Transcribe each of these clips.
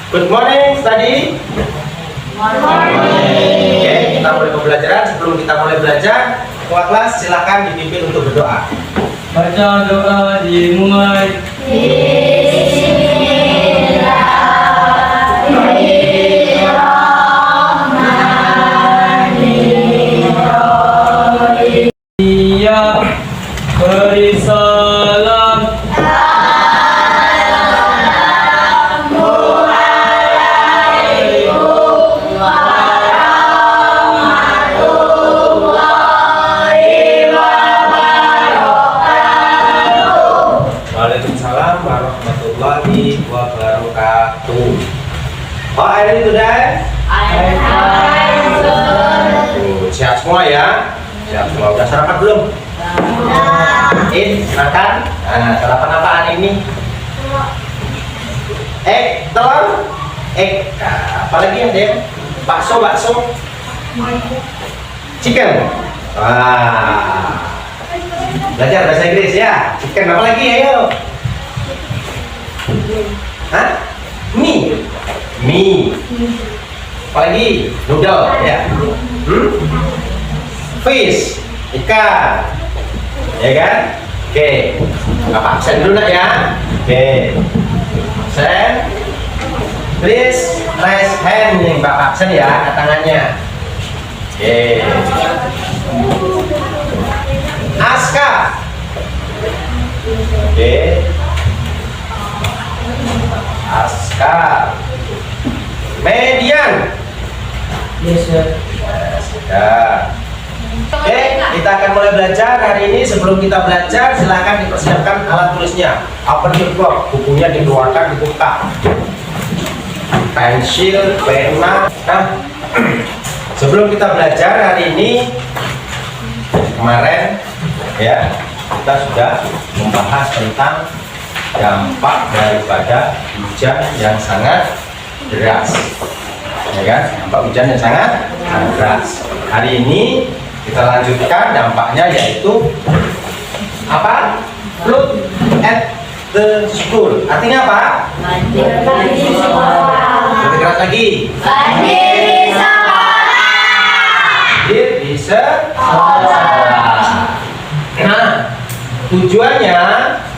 Good morning, study. Good morning. Oke, kita mulai pembelajaran. Sebelum kita mulai belajar, ketua kelas silakan dipimpin untuk berdoa. Baca doa dimulai. Iya, beri salam. Waalaikumsalam warahmatullahi wabarakatuh. Oh, are you today? Tuh, siap semua ya? Siap semua. Udah sarapan belum? Makan? Nah, sarapan apaan ini? Telur? Nah, apalagi ada yang bakso? Chicken? Wah. Belajar bahasa Inggris ya. Chicken apa lagi? Ayo. Hah? Mie. Apalagi? Noodle ya. Fish, ikan. Ya kan? Oke. Bapak absen dulu nak ya. Oke. Absen. Please raise hand nih Bapak absen ya, tangannya. Oke. Aska. Oke. Aska. Median. Yes, sir. Sudah. Oke, kita akan mulai belajar hari ini. Sebelum kita belajar, silahkan dipersiapkan alat tulisnya. Open your book, bukunya dikeluarkan, dibuka. Pensil, pena. Nah, sebelum kita belajar hari ini, kemarin ya kita sudah membahas tentang dampak daripada hujan yang sangat deras, ya kan? Dampak hujan yang sangat deras. Hari ini kita lanjutkan dampaknya, yaitu apa? Flood at the school. Artinya apa? Lebih keras lagi. Banjir di sekolah. Banjir di sekolah. Nah, tujuannya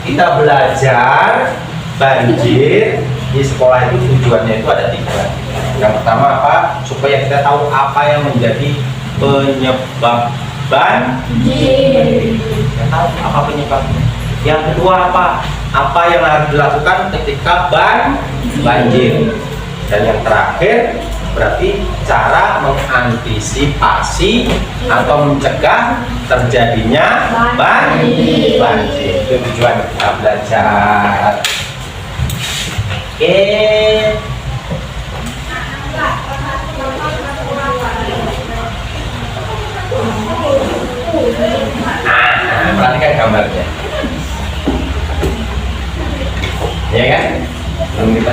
kita belajar banjir di sekolah itu, tujuannya itu ada 3. Yang pertama apa? Supaya kita tahu apa yang menjadi penyebab banjir. Kita tahu apa penyebabnya. Yang kedua apa? Apa yang harus dilakukan ketika banjir. Dan yang terakhir berarti cara mengantisipasi atau mencegah terjadinya banjir. Itu tujuan kita belajar. Oke. Nah, perhatikan gambarnya. Ya kan? Belum kita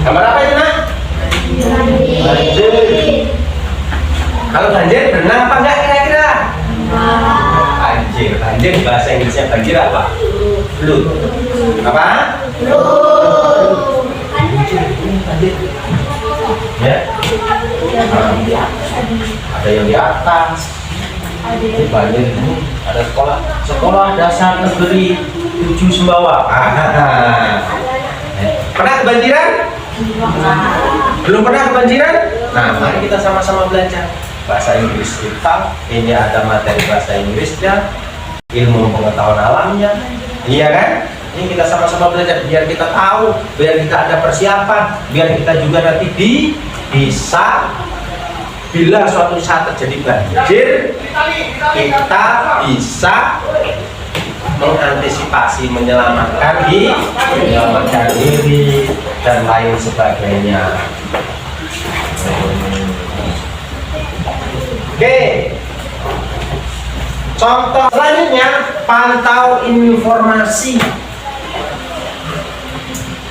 gambar apa itu nak? Banjir. Kalau banjir berenang apa enggak kira-kira? Banjir bahasa Inggrisnya banjir apa? Flood. Apa? Banjir. Ya. Ada yang di atas. Ini banjir ini ada sekolah dasar negeri 7 Sembawa. Pernah kebanjiran? Belum pernah kebanjiran? Nah, mari kita sama-sama belajar bahasa Inggris kita. Ini ada materi bahasa Inggrisnya, ilmu pengetahuan alamnya, iya kan? Ini kita sama-sama belajar biar kita tahu, biar kita ada persiapan, biar kita juga nanti bisa, bila suatu saat terjadi banjir, kita bisa mengantisipasi, menyelamatkan diri dan lain sebagainya. Oke. Contoh selanjutnya, pantau informasi.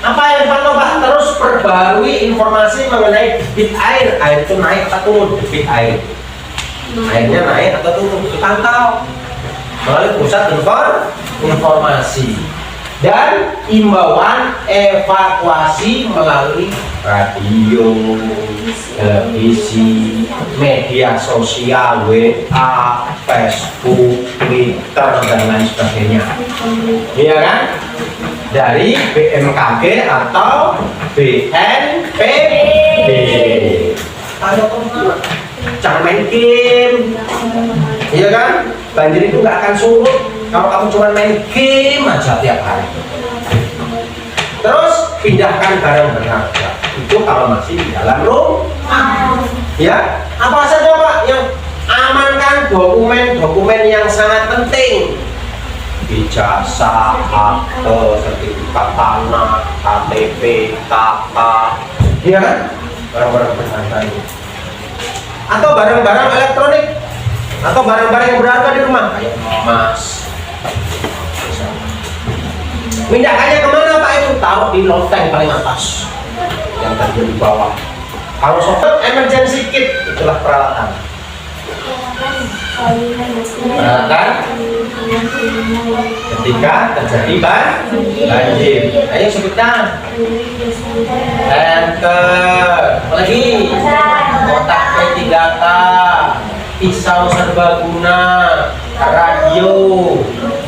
Apa yang pantau Pak? Terus perbarui informasi mengenai debit air. Air itu naik atau turun? Debit air. Airnya naik atau turun? Dipantau melalui pusat informasi. dan imbauan evakuasi melalui radio, televisi, media sosial, WA, Facebook, Twitter, dan lain sebagainya. Iya kan? Dari BMKG atau BNPB. Ayo kemana? Jangan main game. Iya kan? Banjir itu nggak akan surut kalau kamu cuma main game aja tiap hari. Terus pindahkan barang berharga itu kalau masih di dalam rumah. Ya, apa saja Pak yang amankan dokumen-dokumen yang sangat penting. Ijazah, akte, sertifikat tanah, KTP, KK, iya kan? Barang-barang berharga ini. Atau barang-barang elektronik, atau barang-barang yang berharga di rumah, kayak emas. Pindahkannya kemana Pak itu? Taruh di loteng paling atas, yang tadi di bawah. Kalau sobat emergency kit, itulah peralatan. Peralatan ketika terjadi banjir. Ayo sebutkan. Tanker, apalagi kotak P3K, pisau serbaguna, radio,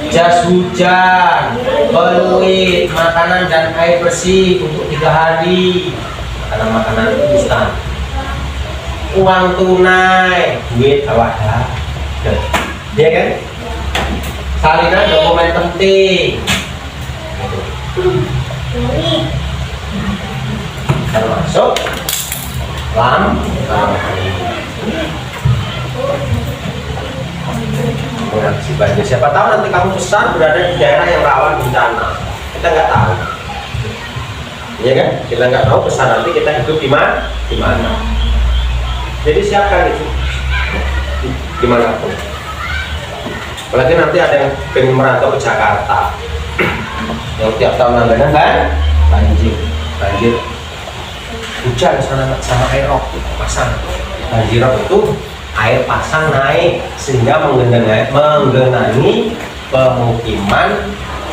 jas hujan, peluit, makanan dan air bersih untuk 3 hari. Makanan instan, uang tunai, duit awal, ya kan? Salinan dokumen penting, termasuk mengatasi banjir. Siapa tahu nanti kamu besar berada di daerah yang rawan bencana, kita nggak tahu. Iya kan? Kita nggak tahu pesan nanti kita hidup di mana? Jadi siapkan itu dimanapun. Apalagi nanti ada yang pengen merantau ke Jakarta, yang tiap tahun langganan kan banjir, hujan sama air rob pasang. Banjir rob itu air pasang naik sehingga menggenangi pemukiman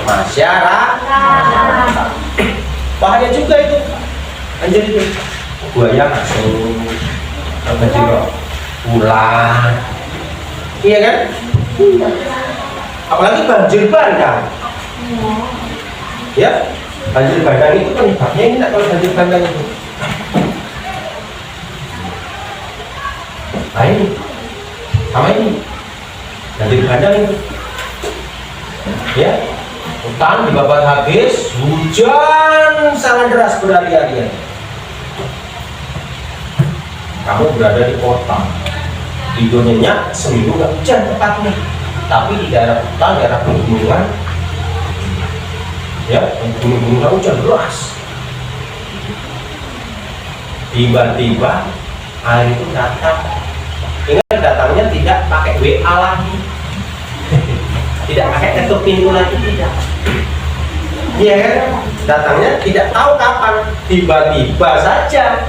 masyarakat. Bahaya juga itu banjir itu, buaya masuk, banjir ular, iya kan? Apalagi banjir bandang, ya banjir bandang itu penyebabnya ini kalau banjir bandang itu. Nah ini sama ini banjir bandang itu, ya. Hutan dibabat habis, hujan sangat deras berhari-harian. Kamu berada di kota, tidurnya seminggu nggak hujan tepatnya, tapi di daerah hutan, daerah pegunungan, ya gunung-gunung hujan deras. Tiba-tiba air itu datang. Ingat datangnya tidak pakai WA lagi. Tidak pakai ketuk pintu lagi, tidak. Iya kan? Datangnya tidak tahu kapan, tiba-tiba saja.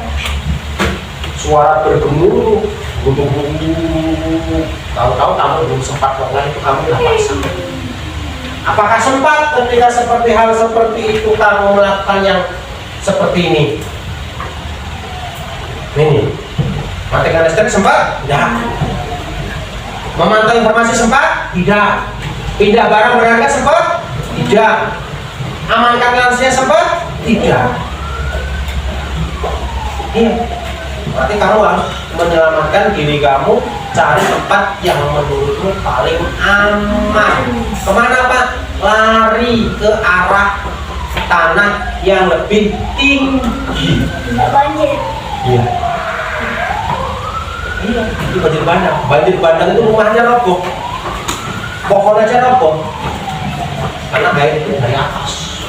Suara bergemuruh, tahu-tahu kamu belum sempat melakukan itu, kamu nggak pasang. Apakah sempat ketika seperti hal seperti itu kamu melakukan yang seperti ini? Ini, matikan listrik sempat? Tidak. Memantau informasi sempat? Tidak. Pindah barang berharga sempat? Tidak. Amankan lansia sempat? Tidak. Iya. Berarti kamu harus menyelamatkan diri kamu, cari tempat yang menurutmu paling aman. Kemana Pak? Lari ke arah tanah yang lebih tinggi. Banjir. Iya. Iya, itu banjir bandang. Banjir bandang itu rumahnya roboh. Pohon aja roboh karena air itu dari atas,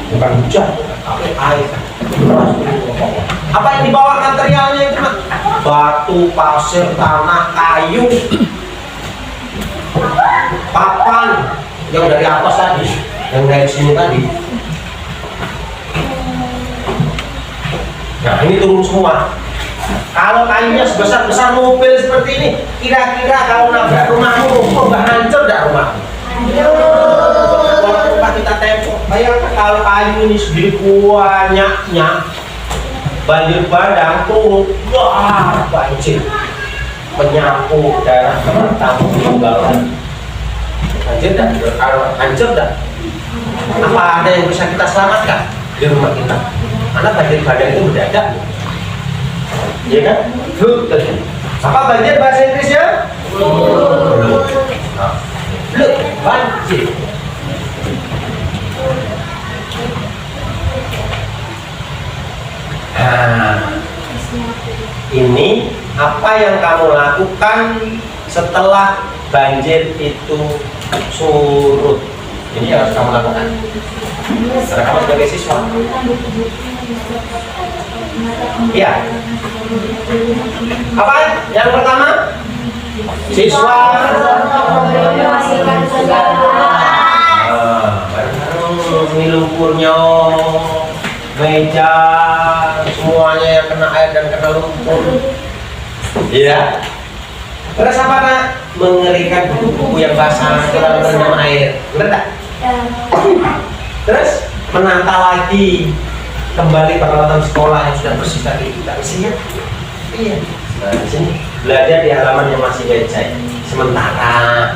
bukan hujan tapi air. Apa yang dibawa materialnya itu Mak? Batu, pasir, tanah, kayu, papan yang dari atas tadi, yang dari sini tadi. Nah ini turun semua. Kalau kayunya sebesar-besar mobil seperti ini, kira-kira kalau nabrak rumahmu, kok nggak hancur dah rumahmu? kita tepok. Bayangkan kalau kayu ini segini banyaknya, banjir bandang tuh, wah banjir menyapu daerah tamu tinggalan. Banjir dah, kalau hancur dah. Apa ada yang bisa kita selamatkan di rumah kita? Karena banjir bandang itu mendadak, iya kan? Apa banjir bahasa Inggrisnya? Flood. Flood, banjir. Nah, ini apa yang kamu lakukan setelah banjir itu surut? Ini yang harus kamu lakukan. Karena kamu sebagai siswa. Iya. Apa? Yang pertama, siswa. Ini lumpurnya, meja, semuanya yang kena air dan kena lumpur. Iya. Terus apa nak? Mengeringkan buku-buku yang basah ke dalam rendam air. Benar tak? Terus menata lagi kembali peralatan sekolah yang sudah bersih tadi. Tidak bersih ya? Iya. Nah di sini belajar di halaman yang masih becek. Sementara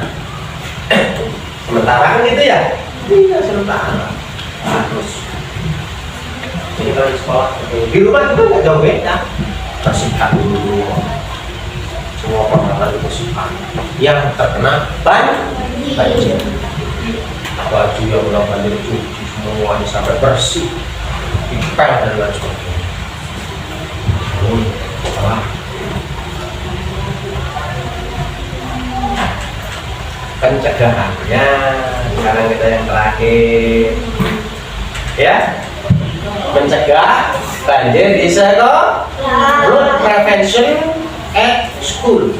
kan gitu ya? Iya sementara. Terus ini kalau di sekolah, di rumah juga nggak jauh beda. Bersihkan dulu semua peralatan dibersihkan yang terkena banjir. Baju yang udah banjir cuci semuanya sampai bersih, dipel dan lain sebagainya. Pencegahannya sekarang kita yang terakhir ya, mencegah banjir di sekolah. Flood prevention at school.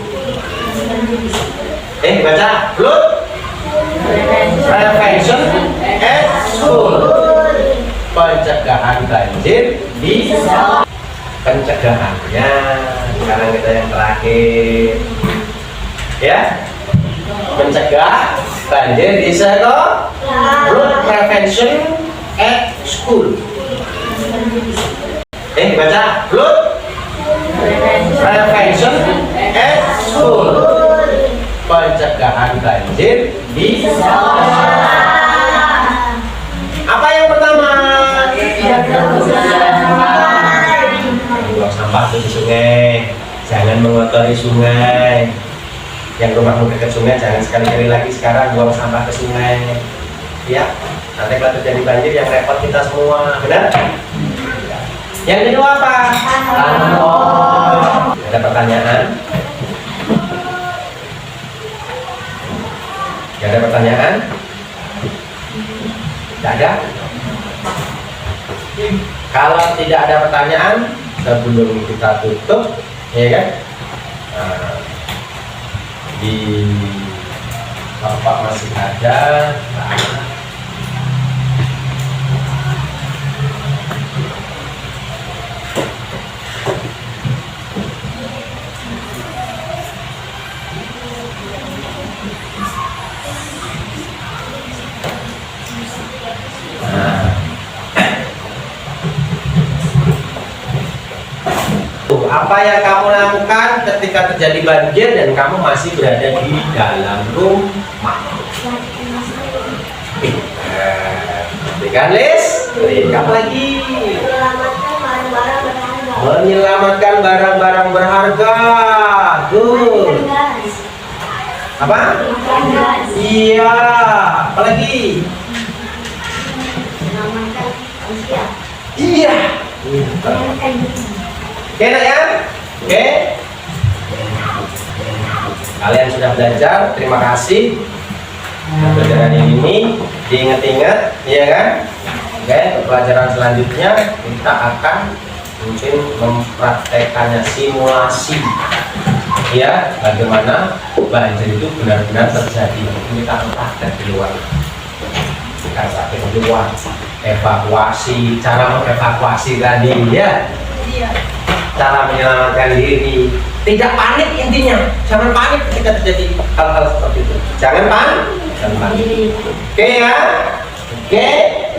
Baca flood prevention at school. Pencegahan banjir di sekolah. Pencegahannya sekarang kita yang terakhir ya, mencegah banjir di sekolah. Flood prevention at school. Baca flood prevention at school. Pencegahan banjir di sekolah. Apa yang pertama? Buang sampah di sungai. Jangan mengotori sungai. Yang rumahmu dekat sungai jangan sekali-kali lagi sekarang buang sampah ke sungai. Ya, nanti kalau terjadi banjir yang repot kita semua, benar? Yang kedua apa? Ada pertanyaan? Gak ada pertanyaan? Tidak ada? Kalau tidak ada pertanyaan, sebelum kita tutup, ya kan? Nah, di Bapak masih ada. Apa yang kamu lakukan ketika terjadi banjir dan kamu masih berada di dalam rumah? Berikan list, berikan lagi. Menyelamatkan barang-barang berharga. Good. Apa? Iya. Apalagi? Iya. Oke nak ya? Oke. Kalian sudah belajar, terima kasih. Pelajaran ini diingat-ingat, iya kan? Oke, pelajaran selanjutnya kita akan mungkin mempraktekannya simulasi. Ya, bagaimana banjir itu benar-benar terjadi. Kita akan praktek di luar. Kita praktek di luar. Evakuasi, cara mengevakuasi tadi ya. Iya. Cara menyelamatkan diri, tidak panik intinya, jangan panik ketika terjadi hal-hal seperti itu, jangan panik. Oke ya, oke. Oke?